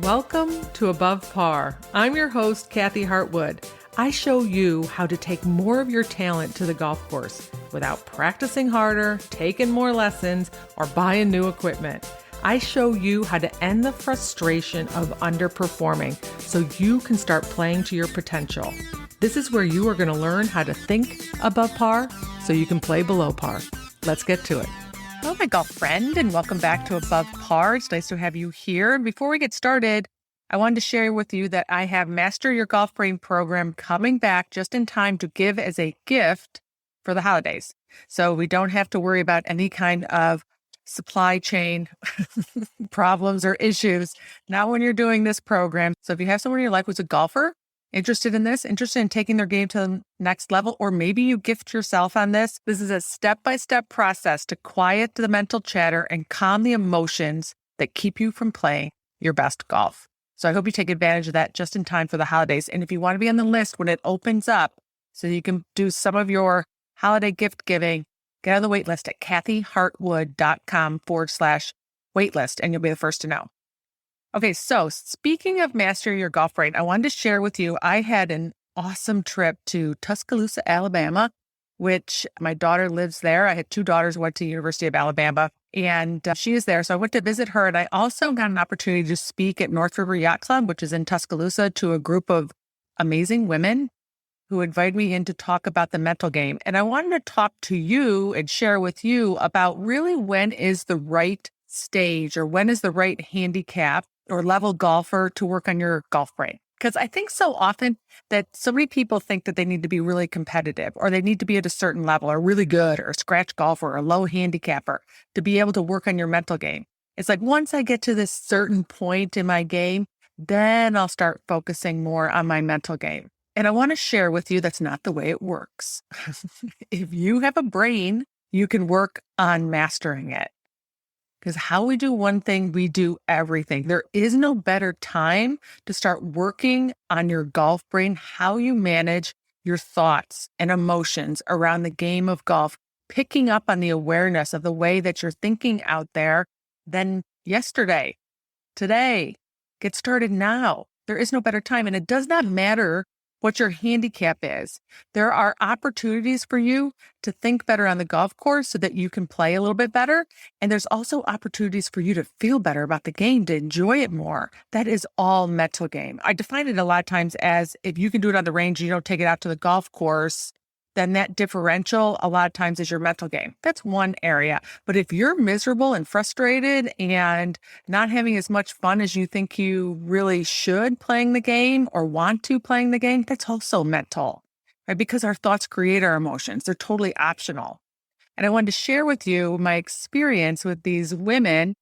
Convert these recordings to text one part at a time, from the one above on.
Welcome to Above Par. I'm your host, Kathy Hartwood. I show you how to take more of your talent to the golf course without practicing harder, taking more lessons, or buying new equipment. I show you how to end the frustration of underperforming so you can start playing to your potential. This is where you are going to learn how to think above par so you can play below par. Let's get to it. Hello, my golf friend, and welcome back to Above Par. It's nice to have you here. Before we get started, I wanted to share with you that I have Master Your Golf Brain program coming back just in time to give as a gift for the holidays. So we don't have to worry about any kind of supply chain problems or issues, not when you're doing this program. So if you have someone in your life who's a golfer, interested in taking their game to the next level, or maybe you gift yourself on this. This is a step-by-step process to quiet the mental chatter and calm the emotions that keep you from playing your best golf. So I hope you take advantage of that just in time for the holidays. And if you want to be on the list when it opens up so you can do some of your holiday gift giving, get on the wait list at kathyhartwood.com/waitlist, and you'll be the first to know. Okay, so speaking of Master Your Golf Brain, I wanted to share with you, I had an awesome trip to Tuscaloosa, Alabama, which my daughter lives there. I had two daughters who went to the University of Alabama, and she is there. So I went to visit her, and I also got an opportunity to speak at North River Yacht Club, which is in Tuscaloosa, to a group of amazing women who invited me in to talk about the mental game. And I wanted to talk to you and share with you about really when is the right stage or when is the right handicap or level golfer to work on your golf brain. Because I think so often that so many people think that they need to be really competitive or they need to be at a certain level or really good or a scratch golfer or a low handicapper to be able to work on your mental game. It's like once I get to this certain point in my game, then I'll start focusing more on my mental game. And I want to share with you that's not the way it works. If you have a brain, you can work on mastering it. Because how we do one thing, we do everything. There is no better time to start working on your golf brain, how you manage your thoughts and emotions around the game of golf, picking up on the awareness of the way that you're thinking out there than yesterday, today. Get started now. There is no better time. And it does not matter what your handicap is. There are opportunities for you to think better on the golf course so that you can play a little bit better. And there's also opportunities for you to feel better about the game, to enjoy it more. That is all mental game. I define it a lot of times as if you can do it on the range and you don't take it out to the golf course, then that differential a lot of times is your mental game. That's one area. But if you're miserable and frustrated and not having as much fun as you think you really should playing the game or want to playing the game, that's also mental, right? Because our thoughts create our emotions. They're totally optional. And I wanted to share with you my experience with these women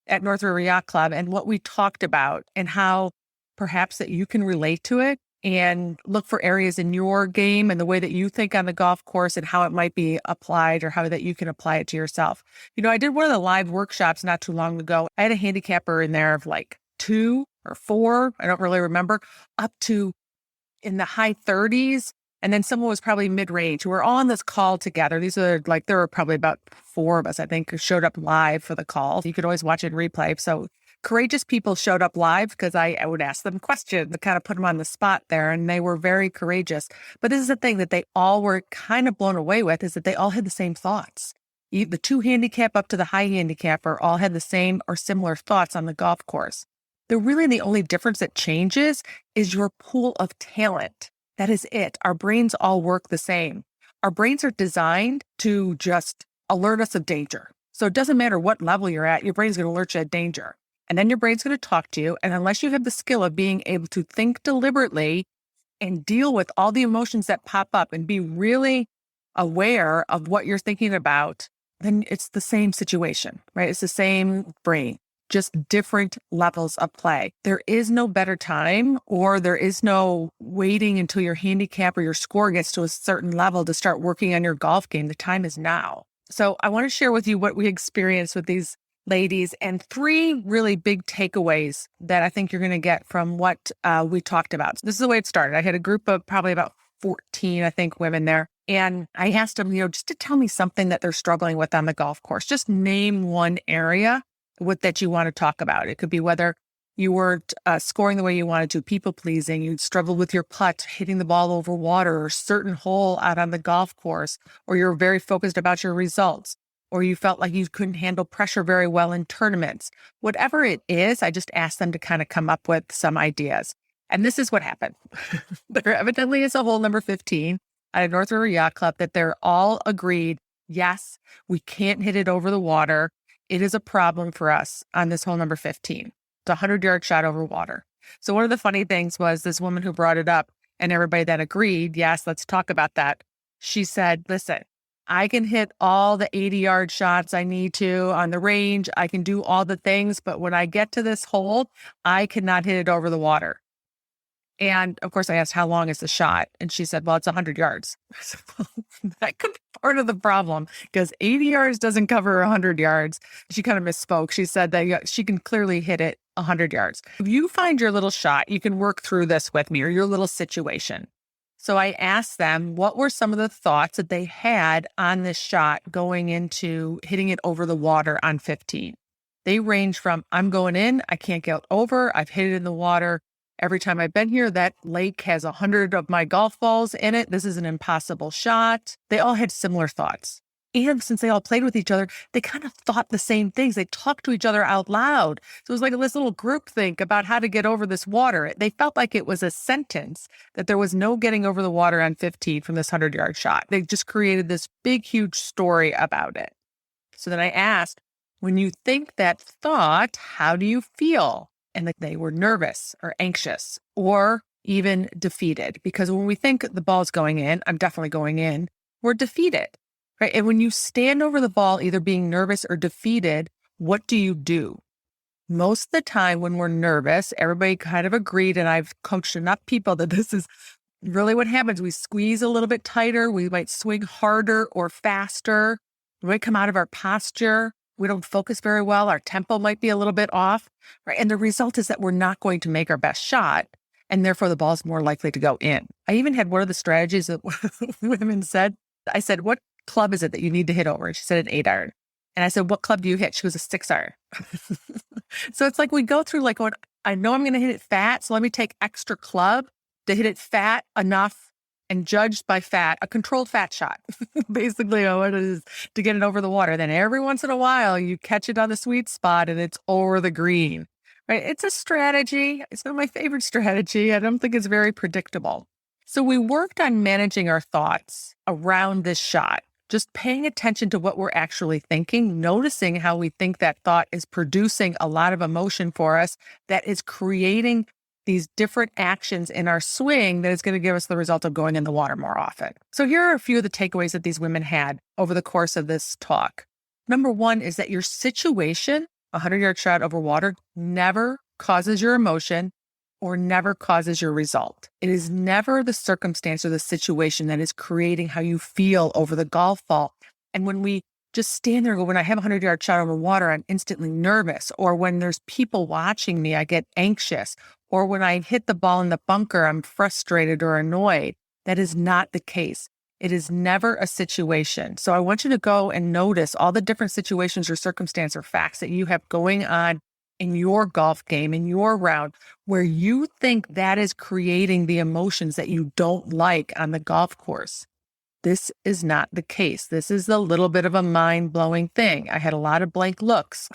at North River Yacht Club and what we talked about and how perhaps that you can relate to it and look for areas in your game and the way that you think on the golf course and how it might be applied or how that you can apply it to yourself. You know, I did one of the live workshops not too long ago. I had a handicapper in there of like 2 or 4, I don't really remember, up to in the high 30s. And then someone was probably mid-range. We were all on this call together. There were probably about 4 of us, I think, who showed up live for the call. You could always watch it in replay. So courageous people showed up live because I would ask them questions to kind of put them on the spot there, and they were very courageous. But this is the thing that they all were kind of blown away with, is that they all had the same thoughts. The 2 handicap up to the high handicapper all had the same or similar thoughts on the golf course. The only difference that changes is your pool of talent. That is it. Our brains all work the same. Our brains are designed to just alert us of danger. So it doesn't matter what level you're at, your brain's going to alert you of danger. And then your brain's going to talk to you. And unless you have the skill of being able to think deliberately and deal with all the emotions that pop up and be really aware of what you're thinking about, then it's the same situation, right? It's the same brain, just different levels of play. There is no better time, or there is no waiting until your handicap or your score gets to a certain level to start working on your golf game. The time is now. So I want to share with you what we experienced with these ladies and 3 really big takeaways that I think you're going to get from what we talked about. So this is the way it started. I had a group of probably about 14, I think, women there. And I asked them, just to tell me something that they're struggling with on the golf course. Just name one area that you want to talk about. It could be whether, You weren't scoring the way you wanted to, people pleasing. You struggled with your putt, hitting the ball over water or a certain hole out on the golf course, or you're very focused about your results, or you felt like you couldn't handle pressure very well in tournaments. Whatever it is, I just asked them to kind of come up with some ideas. And this is what happened. There evidently is a hole number 15 at a North River Yacht Club that they're all agreed, yes, we can't hit it over the water. It is a problem for us on this hole number 15. It's a 100-yard shot over water. So one of the funny things was this woman who brought it up and everybody that agreed, yes, let's talk about that. She said, listen, I can hit all the 80-yard shots I need to on the range. I can do all the things, but when I get to this hole, I cannot hit it over the water. And of course, I asked, how long is the shot? And she said, well, it's 100 yards. I said, well, that could be part of the problem because 80 yards doesn't cover 100 yards. She kind of misspoke. She said that she can clearly hit it 100 yards. If you find your little shot, you can work through this with me or your little situation. So I asked them, what were some of the thoughts that they had on this shot going into hitting it over the water on 15? They range from, I'm going in, I can't get over, I've hit it in the water. Every time I've been here, that lake has 100 of my golf balls in it. This is an impossible shot. They all had similar thoughts. And since they all played with each other, they kind of thought the same things. They talked to each other out loud. So it was like this little group think about how to get over this water. They felt like it was a sentence, that there was no getting over the water on 15 from this 100-yard shot. They just created this big, huge story about it. So then I asked, when you think that thought, how do you feel? And like they were nervous or anxious or even defeated. Because when we think the ball's going in, I'm definitely going in, we're defeated, right? And when you stand over the ball, either being nervous or defeated, what do? Most of the time when we're nervous, everybody kind of agreed, and I've coached enough people that this is really what happens. We squeeze a little bit tighter. We might swing harder or faster. We might come out of our posture. We don't focus very well. Our tempo might be a little bit off, right? And the result is that we're not going to make our best shot, and therefore the ball is more likely to go in. I even had one of the strategies that women said. I said, what club is it that you need to hit over? And she said an 8-iron. And I said, what club do you hit? She goes, a 6-iron. So it's like we go through like, what I know I'm going to hit it fat, so let me take extra club to hit it fat enough and judged by fat, a controlled fat shot, basically what it is to get it over the water. Then every once in a while, you catch it on the sweet spot and it's over the green, right? It's a strategy. It's not my favorite strategy. I don't think it's very predictable. So we worked on managing our thoughts around this shot, just paying attention to what we're actually thinking, noticing how we think that thought is producing a lot of emotion for us, that is creating these different actions in our swing that is going to give us the result of going in the water more often. So here are a few of the takeaways that these women had over the course of this talk. Number one is that your situation, a 100-yard shot over water, never causes your emotion or never causes your result. It is never the circumstance or the situation that is creating how you feel over the golf ball. And when we just stand there and go, when I have a 100-yard shot over water, I'm instantly nervous. Or when there's people watching me, I get anxious. Or when I hit the ball in the bunker, I'm frustrated or annoyed. That is not the case. It is never a situation. So I want you to go and notice all the different situations or circumstances or facts that you have going on in your golf game, in your round, where you think that is creating the emotions that you don't like on the golf course. This is not the case. This is a little bit of a mind-blowing thing. I had a lot of blank looks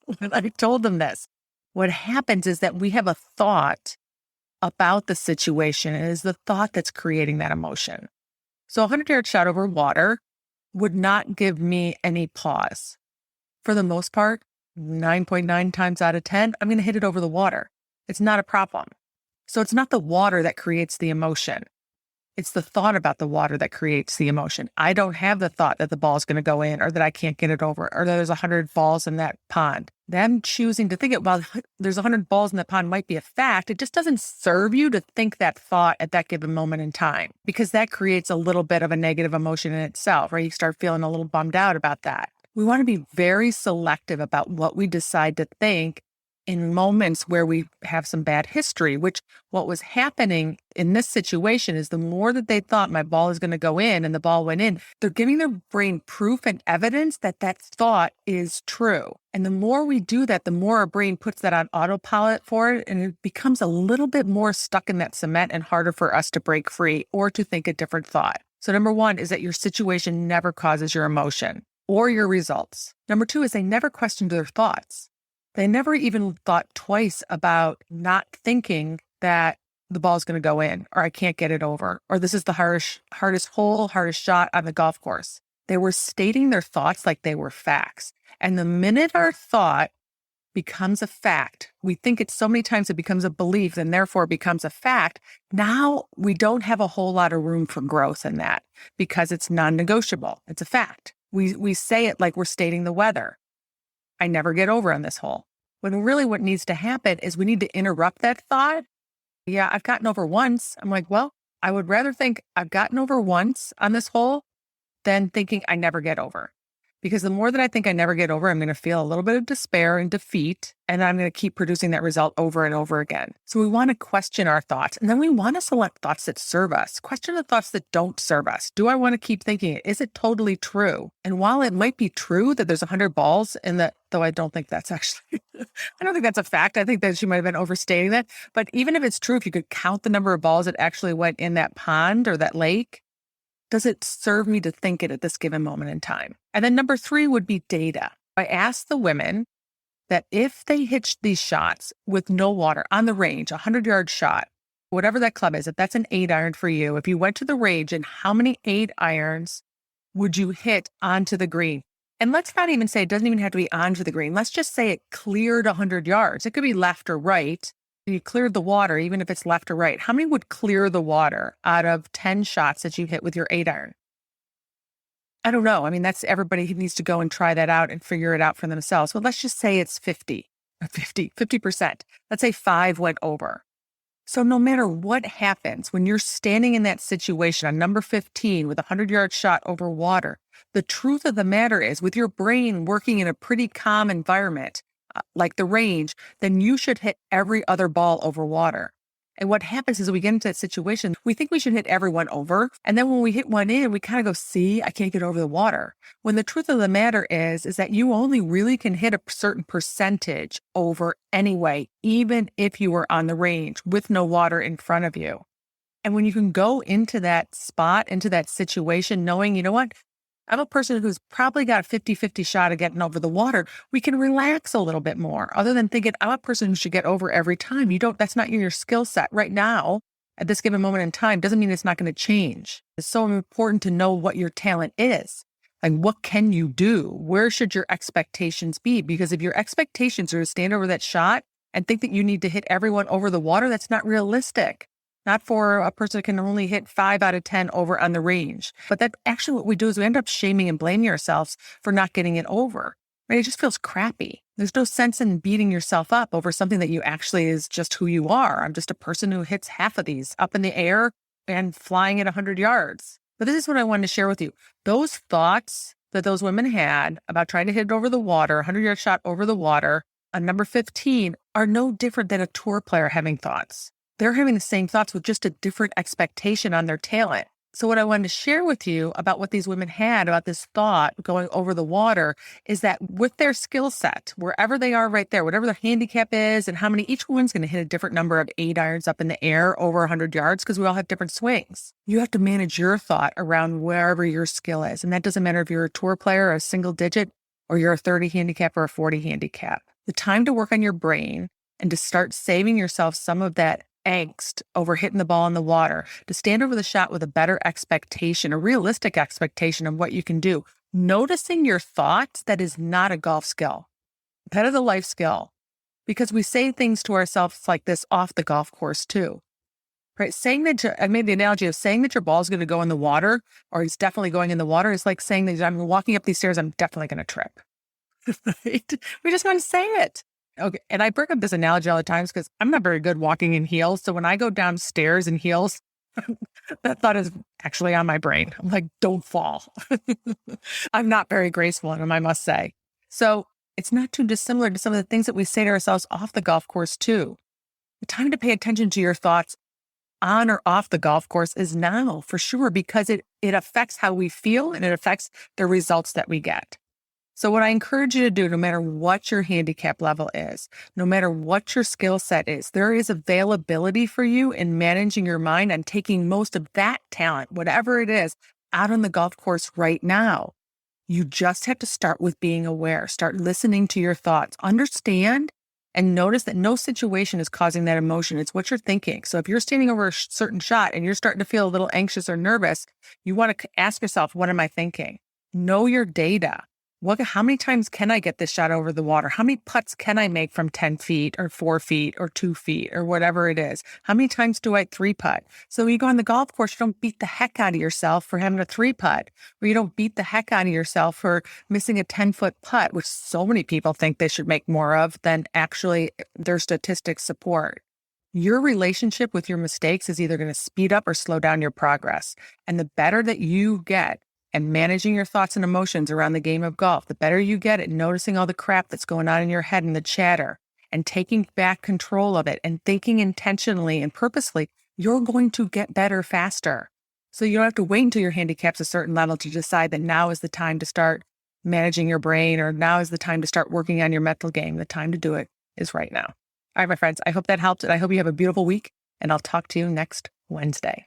when I told them this. What happens is that we have a thought about the situation. It is the thought that's creating that emotion. So a 100-yard shot over water would not give me any pause. For the most part, 9.9 times out of 10, I'm going to hit it over the water. It's not a problem. So it's not the water that creates the emotion. It's the thought about the water that creates the emotion. I don't have the thought that the ball is going to go in or that I can't get it over or that there's 100 balls in that pond. Them choosing to think it, well, there's 100 balls in that pond might be a fact. It just doesn't serve you to think that thought at that given moment in time because that creates a little bit of a negative emotion in itself, right? You start feeling a little bummed out about that. We want to be very selective about what we decide to think in moments where we have some bad history, which what was happening in this situation is the more that they thought my ball is going to go in and the ball went in, they're giving their brain proof and evidence that that thought is true. And the more we do that, the more our brain puts that on autopilot for it. And it becomes a little bit more stuck in that cement and harder for us to break free or to think a different thought. So number one is that your situation never causes your emotion or your results. Number two is they never questioned their thoughts. They never even thought twice about not thinking that the ball's going to go in, or I can't get it over, or this is the hardest hole, hardest shot on the golf course. They were stating their thoughts like they were facts. And the minute our thought becomes a fact, we think it so many times it becomes a belief and therefore becomes a fact. Now we don't have a whole lot of room for growth in that because it's non-negotiable. It's a fact. We say it like we're stating the weather. I never get over on this hole. When really what needs to happen is we need to interrupt that thought. Yeah, I've gotten over once. I'm like, well, I would rather think I've gotten over once on this hole than thinking I never get over. Because the more that I think I never get over, I'm going to feel a little bit of despair and defeat, and I'm going to keep producing that result over and over again. So we want to question our thoughts, and then we want to select thoughts that serve us. Question the thoughts that don't serve us. Do I want to keep thinking it? Is it totally true? And while it might be true that there's 100 balls in the, though I don't think that's actually, I don't think that's a fact. I think that she might have been overstating that. But even if it's true, if you could count the number of balls that actually went in that pond or that lake, does it serve me to think it at this given moment in time? And then number three would be data. I asked the women that if they hit these shots with no water on the range, a 100-yard shot, whatever that club is, if that's an 8-iron for you, if you went to the range, and how many 8-irons would you hit onto the green? And let's not even say it doesn't even have to be onto the green. Let's just say it cleared 100 yards. It could be left or right. You cleared the water, even if it's left or right. How many would clear the water out of 10 shots that you hit with your 8-iron? I don't know. I mean, that's everybody who needs to go and try that out and figure it out for themselves. Well, let's just say it's 50%. Let's say 5 went over. So no matter what happens, when you're standing in that situation on number 15 with a 100-yard shot over water, the truth of the matter is with your brain working in a pretty calm environment, like the range, then you should hit every other ball over water. And what happens is we get into that situation, we think we should hit everyone over. And then when we hit one in, we kind of go, see, I can't get over the water. When the truth of the matter is that you only really can hit a certain percentage over anyway, even if you were on the range with no water in front of you. And when you can go into that spot, into that situation, knowing, you know what? I'm a person who's probably got a 50-50 shot of getting over the water. We can relax a little bit more other than thinking I'm a person who should get over every time. That's not your skill set right now at this given moment in time. Doesn't mean it's not going to change. It's so important to know what your talent is. Like, what can you do? Where should your expectations be? Because if your expectations are to stand over that shot and think that you need to hit everyone over the water, that's not realistic. Not for a person who can only hit 5 out of 10 over on the range. But that actually what we do is we end up shaming and blaming ourselves for not getting it over. Right? It just feels crappy. There's no sense in beating yourself up over something that you actually is just who you are. I'm just a person who hits half of these up in the air and flying at 100 yards. But this is what I wanted to share with you. Those thoughts that those women had about trying to hit it over the water, 100-yard shot over the water on number 15 are no different than a tour player having thoughts. They're having the same thoughts with just a different expectation on their talent. So what I wanted to share with you about what these women had about this thought going over the water is that with their skill set, wherever they are right there, whatever their handicap is and how many, each one's going to hit a different number of 8-irons up in the air over 100 yards because we all have different swings. You have to manage your thought around wherever your skill is. And that doesn't matter if you're a tour player, or a single digit, or you're a 30 handicap or a 40 handicap. The time to work on your brain and to start saving yourself some of that angst over hitting the ball in the water, to stand over the shot with a better expectation, a realistic expectation of what you can do. Noticing your thoughts, that is not a golf skill. That is a life skill, because we say things to ourselves like this off the golf course too. Right? Saying that I made the analogy of saying that your ball is going to go in the water, or it's definitely going in the water, is like saying that I'm walking up these stairs, I'm definitely going to trip. Right? We just want to say it. Okay. And I bring up this analogy all the time because I'm not very good walking in heels. So when I go downstairs in heels, that thought is actually on my brain. I'm like, don't fall. I'm not very graceful in them, I must say. So It's not too dissimilar to some of the things that we say to ourselves off the golf course, too. The time to pay attention to your thoughts on or off the golf course is now for sure, because it affects how we feel and it affects the results that we get. So what I encourage you to do, no matter what your handicap level is, no matter what your skill set is, there is availability for you in managing your mind and taking most of that talent, whatever it is, out on the golf course right now. You just have to start with being aware, start listening to your thoughts, understand and notice that no situation is causing that emotion. It's what you're thinking. So if you're standing over a certain shot and you're starting to feel a little anxious or nervous, you want to ask yourself, what am I thinking? Know your data. How many times can I get this shot over the water? How many putts can I make from 10 feet or 4 feet or 2 feet or whatever it is? How many times do I 3-putt? So when you go on the golf course, you don't beat the heck out of yourself for having a 3-putt, or you don't beat the heck out of yourself for missing a 10-foot putt, which so many people think they should make more of than actually their statistics support. Your relationship with your mistakes is either going to speed up or slow down your progress. And the better that you get and managing your thoughts and emotions around the game of golf, the better you get at noticing all the crap that's going on in your head and the chatter and taking back control of it and thinking intentionally and purposely, you're going to get better faster. So you don't have to wait until your handicap's a certain level to decide that now is the time to start managing your brain, or now is the time to start working on your mental game. The time to do it is right now. All right, my friends, I hope that helped, and I hope you have a beautiful week, and I'll talk to you next Wednesday.